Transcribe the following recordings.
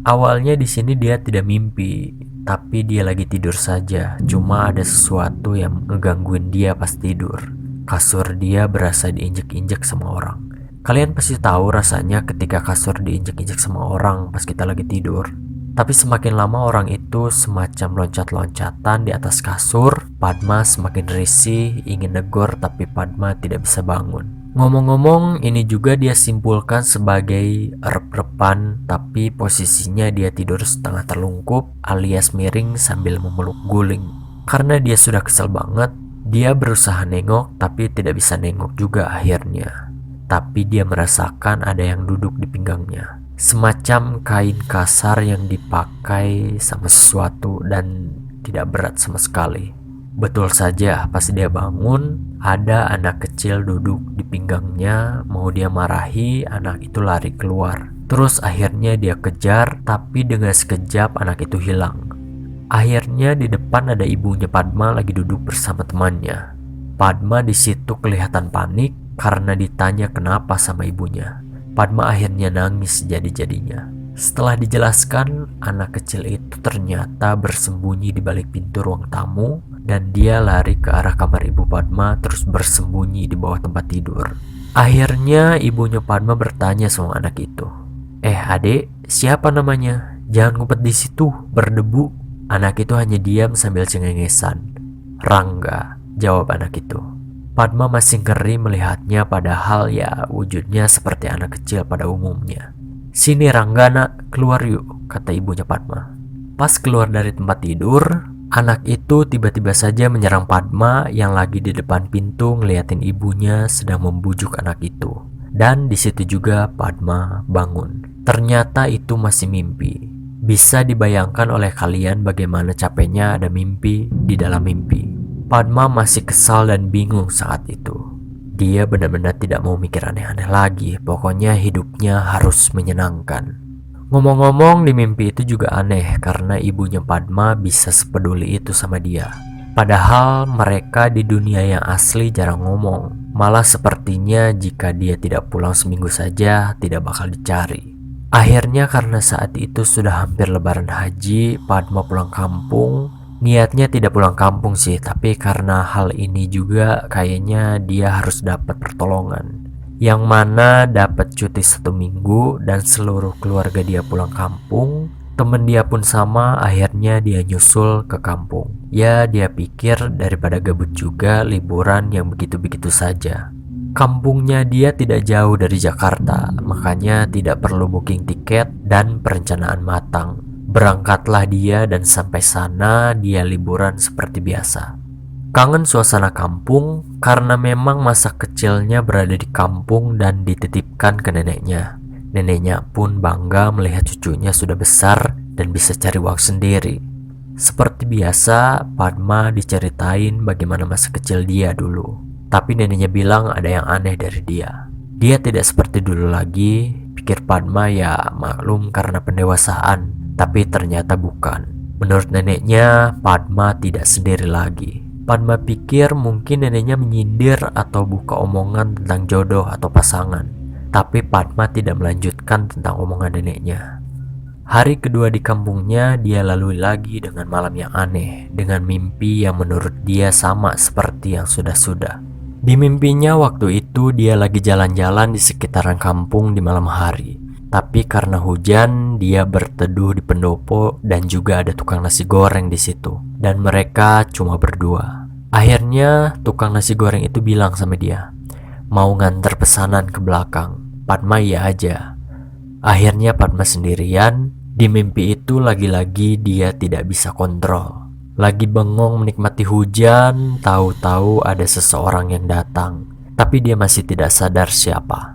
Awalnya di sini dia tidak mimpi, tapi dia lagi tidur saja. Cuma ada sesuatu yang ngegangguin dia pas tidur. Kasur dia berasa diinjek-injek sama orang. Kalian pasti tahu rasanya ketika kasur diinjek-injek sama orang pas kita lagi tidur. Tapi semakin lama orang itu semacam loncat-loncatan di atas kasur. Padma semakin risih, ingin negor tapi Padma tidak bisa bangun. Ngomong-ngomong, ini juga dia simpulkan sebagai rep-repan, tapi posisinya dia tidur setengah terlungkup alias miring sambil memeluk guling. Karena dia sudah kesel banget, dia berusaha nengok tapi tidak bisa nengok juga akhirnya. Tapi dia merasakan ada yang duduk di pinggangnya. Semacam kain kasar yang dipakai sama sesuatu dan tidak berat sama sekali. Betul saja, pas dia bangun, ada anak kecil duduk di pinggangnya, mau dia marahi, anak itu lari keluar. Terus akhirnya dia kejar, tapi dengan sekejap anak itu hilang. Akhirnya di depan ada ibunya Padma lagi duduk bersama temannya. Padma di situ kelihatan panik karena ditanya kenapa sama ibunya. Padma akhirnya nangis jadi-jadinya. Setelah dijelaskan, anak kecil itu ternyata bersembunyi di balik pintu ruang tamu dan dia lari ke arah kamar ibu Padma terus bersembunyi di bawah tempat tidur. Akhirnya ibunya Padma bertanya sama anak itu, "Adek, siapa namanya? Jangan ngumpet di situ, berdebu." Anak itu hanya diam sambil cengengesan. "Rangga," jawab anak itu. Padma masih ngeri melihatnya padahal ya wujudnya seperti anak kecil pada umumnya. "Sini Rangga nak, keluar yuk," kata ibunya Padma. Pas keluar dari tempat tidur, anak itu tiba-tiba saja menyerang Padma yang lagi di depan pintu ngeliatin ibunya sedang membujuk anak itu. Dan di situ juga Padma bangun. Ternyata itu masih mimpi. Bisa dibayangkan oleh kalian bagaimana capeknya ada mimpi di dalam mimpi. Padma masih kesal dan bingung saat itu. Dia benar-benar tidak mau mikir aneh-aneh lagi. Pokoknya hidupnya harus menyenangkan. Ngomong-ngomong, di mimpi itu juga aneh karena ibunya Padma bisa sepeduli itu sama dia. Padahal mereka di dunia yang asli jarang ngomong. Malah sepertinya jika dia tidak pulang seminggu saja tidak bakal dicari. Akhirnya karena saat itu sudah hampir lebaran haji, Padma pulang kampung. Niatnya tidak pulang kampung sih, tapi karena hal ini juga kayaknya dia harus dapat pertolongan. Yang mana dapat cuti 1 minggu dan seluruh keluarga dia pulang kampung. Temen dia pun sama, akhirnya dia nyusul ke kampung. Ya dia pikir daripada gabut juga liburan yang begitu-begitu saja. Kampungnya dia tidak jauh dari Jakarta, makanya tidak perlu booking tiket dan perencanaan matang. Berangkatlah dia dan sampai sana dia liburan seperti biasa. Kangen suasana kampung karena memang masa kecilnya berada di kampung dan dititipkan ke neneknya. Neneknya pun bangga melihat cucunya sudah besar dan bisa cari uang sendiri. Seperti biasa, Padma diceritain bagaimana masa kecil dia dulu. Tapi neneknya bilang ada yang aneh dari dia. Dia tidak seperti dulu lagi, pikir Padma ya maklum karena pendewasaan. Tapi ternyata bukan. Menurut neneknya, Padma tidak sendiri lagi. Padma pikir mungkin neneknya menyindir atau buka omongan tentang jodoh atau pasangan. Tapi Padma tidak melanjutkan tentang omongan neneknya. Hari kedua di kampungnya, dia lalui lagi dengan malam yang aneh, dengan mimpi yang menurut dia sama seperti yang sudah-sudah. Di mimpinya waktu itu dia lagi jalan-jalan di sekitaran kampung di malam hari. Tapi karena hujan, dia berteduh di pendopo dan juga ada tukang nasi goreng di situ. Dan mereka cuma berdua. Akhirnya tukang nasi goreng itu bilang sama dia, mau nganter pesanan ke belakang. Padma iya aja. Akhirnya Padma sendirian. Di mimpi itu lagi-lagi dia tidak bisa kontrol. Lagi bengong menikmati hujan, tahu-tahu ada seseorang yang datang. Tapi dia masih tidak sadar siapa.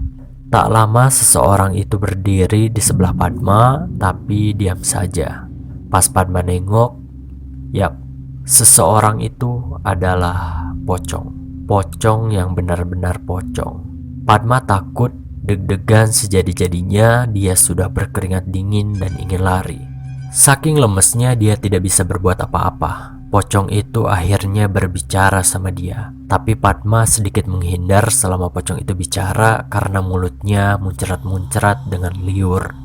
Tak lama seseorang itu berdiri di sebelah Padma, tapi diam saja. Pas Padma nengok, yap, seseorang itu adalah pocong. Pocong yang benar-benar pocong. Padma takut, deg-degan sejadi-jadinya, dia sudah berkeringat dingin dan ingin lari. Saking lemesnya dia tidak bisa berbuat apa-apa. Pocong itu akhirnya berbicara sama dia. Tapi Padma sedikit menghindar selama pocong itu bicara karena mulutnya muncrat-muncrat dengan liur.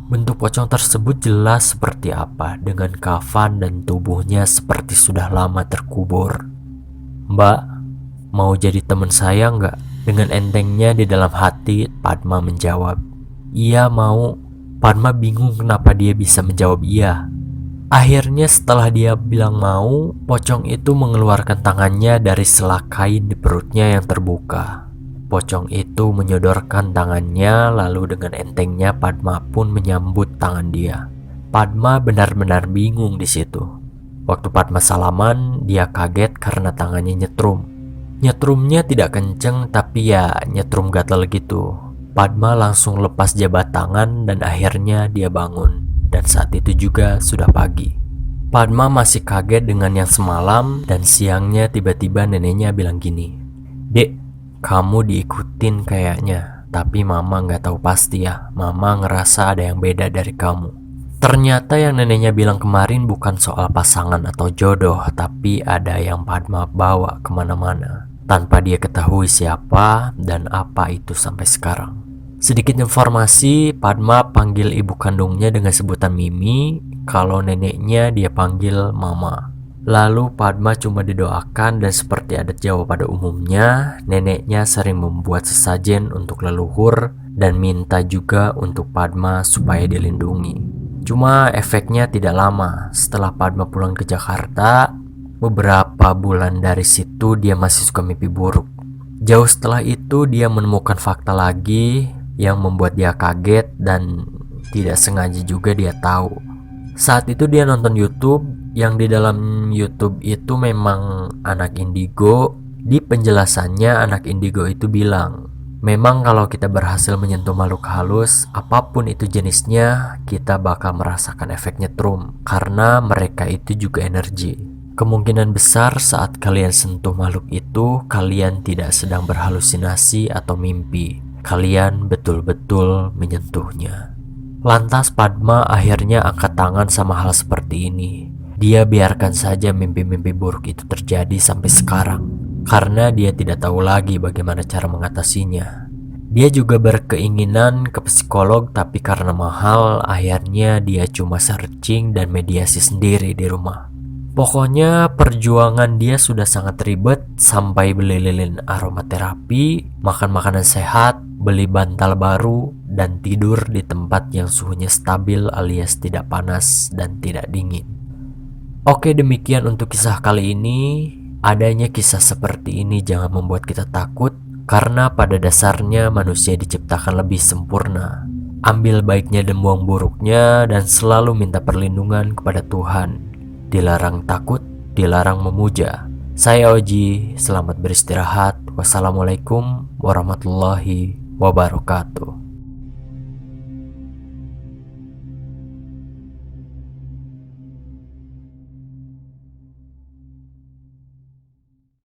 Bentuk pocong tersebut jelas seperti apa, dengan kafan dan tubuhnya seperti sudah lama terkubur. "Mbak, mau jadi teman saya nggak?" Dengan entengnya di dalam hati, Padma menjawab, "Iya mau." Padma bingung kenapa dia bisa menjawab iya. Akhirnya setelah dia bilang mau, pocong itu mengeluarkan tangannya dari sela kain di perutnya yang terbuka. Pocong itu menyodorkan tangannya, lalu dengan entengnya Padma pun menyambut tangan dia. Padma benar-benar bingung di situ. Waktu Padma salaman, dia kaget karena tangannya nyetrum. Nyetrumnya tidak kenceng, tapi ya nyetrum gatel gitu. Padma langsung lepas jabat tangan dan akhirnya dia bangun. Dan saat itu juga sudah pagi. Padma masih kaget dengan yang semalam dan siangnya tiba-tiba neneknya bilang gini, "Dek, kamu diikutin kayaknya, tapi mama nggak tahu pasti ya. Mama ngerasa ada yang beda dari kamu." Ternyata yang neneknya bilang kemarin bukan soal pasangan atau jodoh, tapi ada yang Padma bawa kemana-mana tanpa dia ketahui siapa dan apa itu sampai sekarang. Sedikit informasi, Padma panggil ibu kandungnya dengan sebutan Mimi, kalau neneknya dia panggil Mama. Lalu Padma cuma didoakan dan seperti adat Jawa pada umumnya, neneknya sering membuat sesajen untuk leluhur dan minta juga untuk Padma supaya dilindungi. Cuma efeknya tidak lama. Setelah Padma pulang ke Jakarta, beberapa bulan dari situ dia masih suka mimpi buruk. Jauh setelah itu dia menemukan fakta lagi yang membuat dia kaget dan tidak sengaja juga dia tahu. Saat itu dia nonton YouTube, yang di dalam YouTube itu memang anak indigo. Di penjelasannya anak indigo itu bilang, memang kalau kita berhasil menyentuh makhluk halus, apapun itu jenisnya, kita bakal merasakan efek nyetrum karena mereka itu juga energi. Kemungkinan besar saat kalian sentuh makhluk itu, kalian tidak sedang berhalusinasi atau mimpi. Kalian betul-betul menyentuhnya. Lantas Padma akhirnya angkat tangan sama hal seperti ini. Dia biarkan saja mimpi-mimpi buruk itu terjadi sampai sekarang, karena dia tidak tahu lagi bagaimana cara mengatasinya. Dia juga berkeinginan ke psikolog, tapi karena mahal, akhirnya dia cuma searching dan mediasi sendiri di rumah. Pokoknya perjuangan dia sudah sangat ribet, sampai beli lilin aromaterapi, makan makanan sehat, beli bantal baru, dan tidur di tempat yang suhunya stabil alias tidak panas dan tidak dingin. Oke, demikian untuk kisah kali ini. Adanya kisah seperti ini jangan membuat kita takut, karena pada dasarnya manusia diciptakan lebih sempurna. Ambil baiknya dan buang buruknya, dan selalu minta perlindungan kepada Tuhan. Dilarang takut, dilarang memuja. Saya Oji, selamat beristirahat. Wassalamualaikum warahmatullahi wabarakatuh.